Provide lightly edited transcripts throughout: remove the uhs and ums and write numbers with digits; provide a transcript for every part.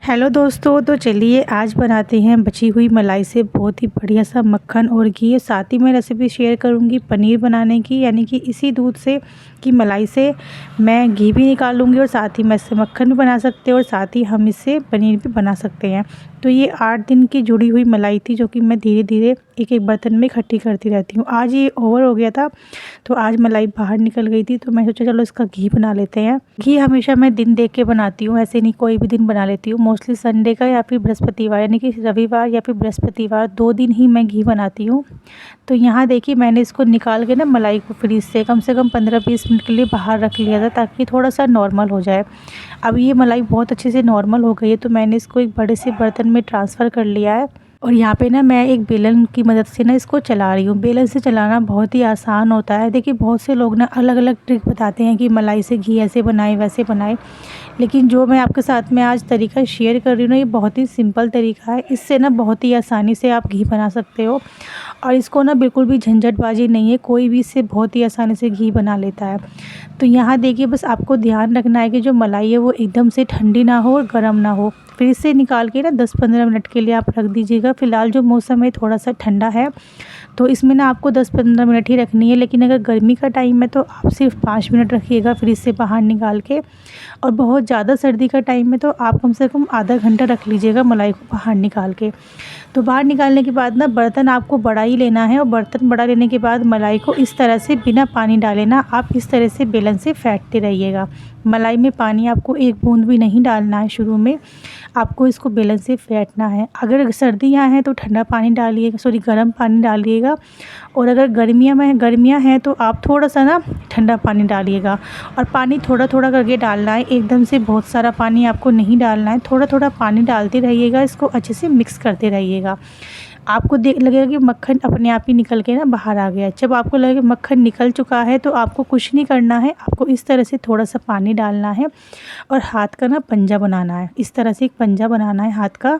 Hello दोस्तों, तो चलिए आज बनाते हैं बची हुई मलाई से बहुत ही बढ़िया सा मक्खन और घी। साथ ही मैं रेसिपी शेयर करूंगी पनीर बनाने की, यानी कि इसी दूध से की मलाई से मैं घी भी निकालूंगी और साथ ही मैं इससे मक्खन भी बना सकते हैं और साथ ही हम इससे पनीर भी बना सकते हैं। तो ये 8 दिन की जुड़ी हुई मलाई थी, जो कि मैं धीरे धीरे एक एक बर्तन में इकट्ठी करती रहती हूँ। आज ये ओवर हो गया था, तो आज मलाई बाहर निकल गई थी, तो मैं सोचा चलो इसका घी बना लेते हैं। घी हमेशा मैं दिन देख के बनाती हूँ, ऐसे नहीं कोई भी दिन बना लेती हूँ। मोस्टली संडे का या फिर बृहस्पतिवार, यानी कि रविवार या फिर बृहस्पतिवार 2 दिन ही मैं घी बनाती हूँ। तो यहाँ देखिए मैंने इसको निकाल के ना मलाई को फ्रीज से कम 15-20 मिनट के लिए बाहर रख लिया था, ताकि थोड़ा सा नॉर्मल हो जाए। अब ये मलाई बहुत अच्छे से नॉर्मल हो गई है, तो मैंने इसको एक बड़े से बर्तन में ट्रांसफ़र कर लिया है। और यहाँ पे ना मैं एक बेलन की मदद से ना इसको चला रही हूँ। बेलन से चलाना बहुत ही आसान होता है। देखिए बहुत से लोग ना अलग अलग ट्रिक बताते हैं कि मलाई से घी ऐसे बनाए वैसे बनाए, लेकिन जो मैं आपके साथ में आज तरीका शेयर कर रही हूँ ना, ये बहुत ही सिंपल तरीका है। इससे ना बहुत ही आसानी से आप घी बना सकते हो और इसको ना बिल्कुल भी झंझटबाजी नहीं है, कोई भी इससे बहुत ही आसानी से घी बना लेता है। तो यहाँ देखिए बस आपको ध्यान रखना है कि जो मलाई है वो एकदम से ठंडी ना हो और गर्म ना हो। फ्रिज से निकाल के ना 10-15 मिनट के लिए आप रख दीजिएगा। फ़िलहाल जो मौसम है थोड़ा सा ठंडा है, तो इसमें ना आपको 10-15 मिनट ही रखनी है, लेकिन अगर गर्मी का टाइम है तो आप सिर्फ 5 मिनट रखिएगा फ्रिज से बाहर निकाल के। और बहुत ज़्यादा सर्दी का टाइम है तो आप कम से कम आधा घंटा रख लीजिएगा मलाई को बाहर निकाल के। तो बाहर निकालने के बाद ना बर्तन आपको बड़ा ही लेना है, और बर्तन बड़ा लेने के बाद मलाई को इस तरह से बिना पानी डाले ना आप इस तरह से बेलन से फेंटते रहिएगा। मलाई में पानी आपको एक बूंद भी नहीं डालना है, शुरू में आपको इसको बेलन से फेंटना है। अगर सर्दियाँ हैं तो ठंडा पानी डालिएगा, गर्म पानी डालिएगा, और अगर गर्मियाँ हैं तो आप थोड़ा सा ना ठंडा पानी डालिएगा। और पानी थोड़ा थोड़ा करके डालना है, एकदम से बहुत सारा पानी आपको नहीं डालना है। थोड़ा थोड़ा पानी डालते रहिएगा, इसको अच्छे से मिक्स करते रहिएगा। आपको लगेगा कि मक्खन अपने आप ही निकल के ना बाहर आ गया। जब आपको लगे कि मक्खन निकल चुका है तो आपको कुछ नहीं करना है, आपको इस तरह से थोड़ा सा पानी डालना है और हाथ का ना पंजा बनाना है। इस तरह से एक पंजा बनाना है हाथ का,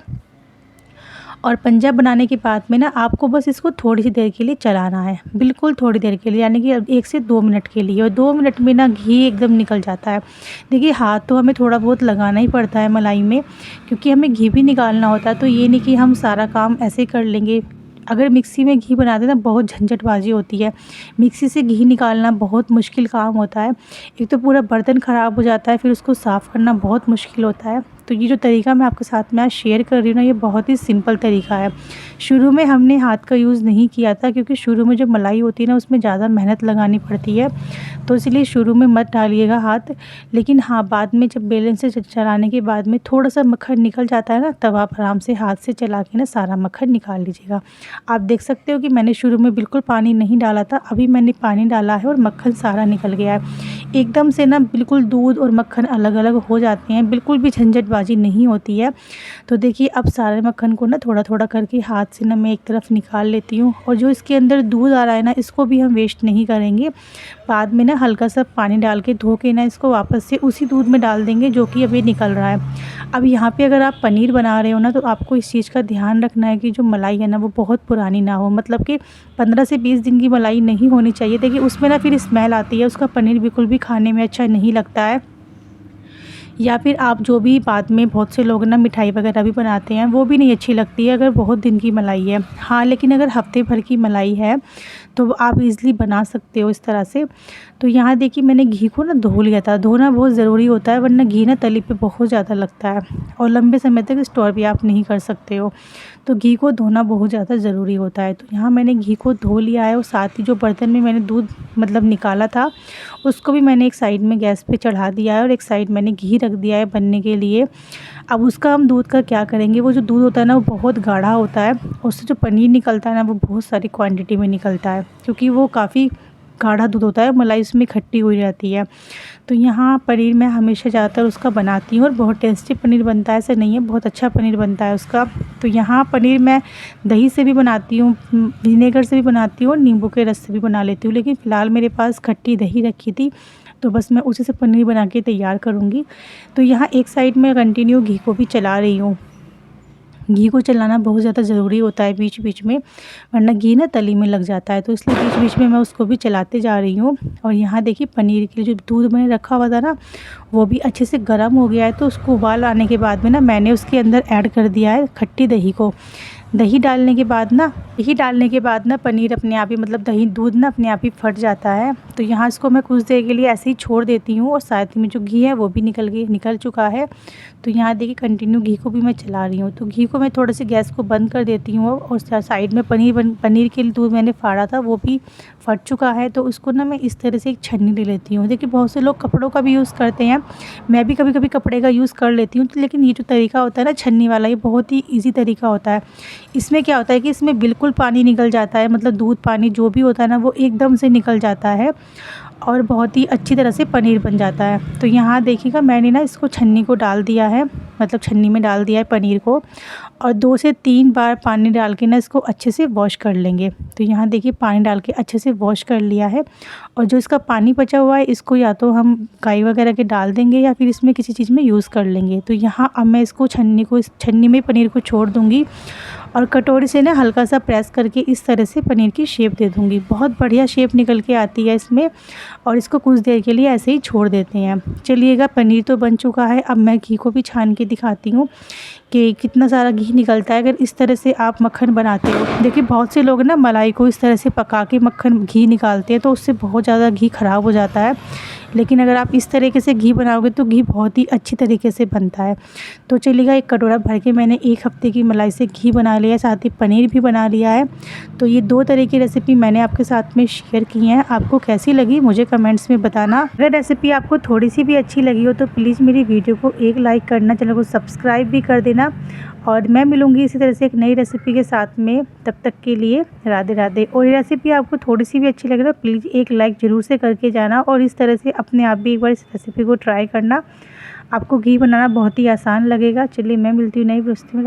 और पंजा बनाने के बाद में ना आपको बस इसको थोड़ी सी देर के लिए चलाना है, बिल्कुल थोड़ी देर के लिए, यानी कि 1 से 2 मिनट के लिए। और 2 मिनट में ना घी एकदम निकल जाता है। देखिए हाथ तो हमें थोड़ा बहुत लगाना ही पड़ता है मलाई में, क्योंकि हमें घी भी निकालना होता है। तो ये नहीं कि हम सारा काम ऐसे कर लेंगे। अगर मिक्सी में घी बनाते ना बहुत झंझटबाजी होती है, मिक्सी से घी निकालना बहुत मुश्किल काम होता है। एक तो पूरा बर्तन ख़राब हो जाता है, फिर उसको साफ़ करना बहुत मुश्किल होता है। तो ये जो तरीका मैं आपके साथ में आज शेयर कर रही हूँ ना, ये बहुत ही सिंपल तरीका है। शुरू में हमने हाथ का यूज़ नहीं किया था, क्योंकि शुरू में जो मलाई होती है ना उसमें ज़्यादा मेहनत लगानी पड़ती है, तो इसलिए शुरू में मत डालिएगा हाथ। लेकिन हाँ, बाद में जब बेलन से चलाने के बाद में थोड़ा सा मक्खन निकल जाता है ना, तब आप आराम से हाथ से चला के ना सारा मक्खन निकाल लीजिएगा। आप देख सकते हो कि मैंने शुरू में बिल्कुल पानी नहीं डाला था, अभी मैंने पानी डाला है और मक्खन सारा निकल गया है। एकदम से ना बिल्कुल दूध और मक्खन अलग अलग हो जाते हैं, बिल्कुल भी झंझटबाजी नहीं होती है। तो देखिए अब सारे मक्खन को ना थोड़ा थोड़ा करके हाथ से ना मैं एक तरफ निकाल लेती हूँ, और जो इसके अंदर दूध आ रहा है ना, इसको भी हम वेस्ट नहीं करेंगे। बाद में ना हल्का सा पानी डाल के धो के ना इसको वापस से उसी दूध में डाल देंगे जो कि अभी निकल रहा है। अब यहाँ पे अगर आप पनीर बना रहे हो ना, तो आपको इस चीज़ का ध्यान रखना है कि जो मलाई है ना वो बहुत पुरानी ना हो, मतलब कि 15 से 20 दिन की मलाई नहीं होनी चाहिए। देखिए उसमें ना फिर स्मेल आती है, उसका पनीर बिल्कुल भी खाने में अच्छा नहीं लगता है। या फिर आप जो भी बाद में बहुत से लोग ना मिठाई वगैरह भी बनाते हैं, वो भी नहीं अच्छी लगती है अगर बहुत दिन की मलाई है। हाँ, लेकिन अगर हफ्ते भर की मलाई है तो आप इज़िली बना सकते हो इस तरह से। तो यहाँ देखिए मैंने घी को ना धो लिया था। धोना बहुत ज़रूरी होता है, वरना घी ना तली पे बहुत ज़्यादा लगता है और लंबे समय तक स्टोर भी आप नहीं कर सकते हो। तो घी को धोना बहुत ज़्यादा ज़रूरी होता है। तो यहाँ मैंने घी को धो लिया है, और साथ ही जो बर्तन में मैंने दूध मतलब निकाला था उसको भी मैंने एक साइड में गैस पे चढ़ा दिया है, और एक साइड मैंने घी रख दिया है बनने के लिए। अब उसका हम दूध का क्या करेंगे, वो जो दूध होता है ना वो बहुत गाढ़ा होता है, उससे जो पनीर निकलता है ना वो बहुत सारी क्वांटिटी में निकलता है, क्योंकि वो काफ़ी गाढ़ा दूध होता है, मलाई उसमें खट्टी हुई रहती है। तो यहाँ पनीर मैं हमेशा ज़्यादातर उसका बनाती हूँ, और बहुत टेस्टी पनीर बनता है, ऐसा नहीं है, बहुत अच्छा पनीर बनता है उसका। तो यहाँ पनीर मैं दही से भी बनाती हूँ, विनेगर से भी बनाती हूँ, और नींबू के रस से भी बना लेती हूँ। लेकिन फ़िलहाल मेरे पास खट्टी दही रखी थी, तो बस मैं उसी से पनीर बना के तैयार करूँगी। तो यहाँ एक साइड में कंटिन्यू घी को भी चला रही हूँ। घी को चलाना बहुत ज़्यादा ज़रूरी होता है बीच बीच में, वरना घी ना तली में लग जाता है। तो इसलिए बीच बीच में मैं उसको भी चलाते जा रही हूँ। और यहाँ देखिए पनीर के लिए जो दूध मैंने रखा हुआ था ना, वो भी अच्छे से गर्म हो गया है। तो उसको उबाल आने के बाद में ना मैंने उसके अंदर ऐड कर दिया है खट्टी दही को। दही डालने के बाद ना पनीर अपने आप ही, मतलब दही दूध ना अपने आप ही फट जाता है। तो यहाँ इसको मैं कुछ देर के लिए ऐसे ही छोड़ देती हूँ और साथ में जो घी है वो भी निकल चुका है। तो यहाँ देखिए कंटिन्यू घी को भी मैं चला रही हूँ। तो घी को मैं थोड़े से गैस को बंद कर देती हूँ और साइड में पनीर के लिए दूध मैंने फाड़ा था वो भी फट चुका है। तो उसको ना मैं इस तरह से एक छन्नी ले लेती हूँ। देखिए बहुत से लोग कपड़ों का भी यूज़ करते हैं, मैं भी कभी कभी कपड़े का यूज़ कर लेती हूँ। तो लेकिन ये जो तरीका होता है ना छन्नी वाला, ये बहुत ही ईजी तरीका होता है। इसमें क्या होता है कि इसमें बिल्कुल पानी निकल जाता है, मतलब दूध पानी जो भी होता है ना वो एकदम से निकल जाता है और बहुत ही अच्छी तरह से पनीर बन जाता है। तो यहाँ देखिएगा मैंने ना इसको छन्नी को डाल दिया है, मतलब छन्नी में डाल दिया है पनीर को, और 2 से 3 बार पानी डाल के ना इसको अच्छे से वॉश कर लेंगे। तो यहाँ देखिए पानी डाल के अच्छे से वॉश कर लिया है। और जो इसका पानी बचा हुआ है इसको या तो हम गाय वगैरह के डाल देंगे या फिर इसमें किसी चीज़ में यूज़ कर लेंगे। तो यहाँ अब मैं इसको छन्नी में पनीर को छोड़ दूँगी और कटोरी से ना हल्का सा प्रेस करके इस तरह से पनीर की शेप दे दूँगी। बहुत बढ़िया शेप निकल के आती है इसमें। और इसको कुछ देर के लिए ऐसे ही छोड़ देते हैं। चलिएगा पनीर तो बन चुका है, अब मैं घी को भी छान के दिखाती हूँ कि कितना सारा घी निकलता है अगर इस तरह से आप मक्खन बनाते हो। देखिए बहुत से लोग ना मलाई को इस तरह से पका के मक्खन घी निकालते हैं तो उससे बहुत ज़्यादा घी ख़राब हो जाता है। लेकिन अगर आप इस तरीके से घी बनाओगे तो घी बहुत ही अच्छी तरीके से बनता है। तो चलिएगा एक कटोरा भर के मैंने 1 हफ्ते की मलाई से घी बना लिया है, साथ ही पनीर भी बना लिया है। तो ये 2 तरह की रेसिपी मैंने आपके साथ में शेयर की हैं। आपको कैसी लगी मुझे कमेंट्स में बताना। अगर रेसिपी आपको थोड़ी सी भी अच्छी लगी हो तो प्लीज़ मेरी वीडियो को एक लाइक करना, चैनल को सब्सक्राइब भी कर देना। और मैं मिलूँगी इसी तरह से एक नई रेसिपी के साथ में, तब तक के लिए राधे राधे। और ये रेसिपी आपको थोड़ी सी भी अच्छी लगे तो प्लीज़ एक लाइक ज़रूर से करके जाना और इस तरह से अपने आप भी एक बार इस रेसिपी को ट्राई करना। आपको घी बनाना बहुत ही आसान लगेगा। चलिए मैं मिलती हूँ नई रेसिपी में।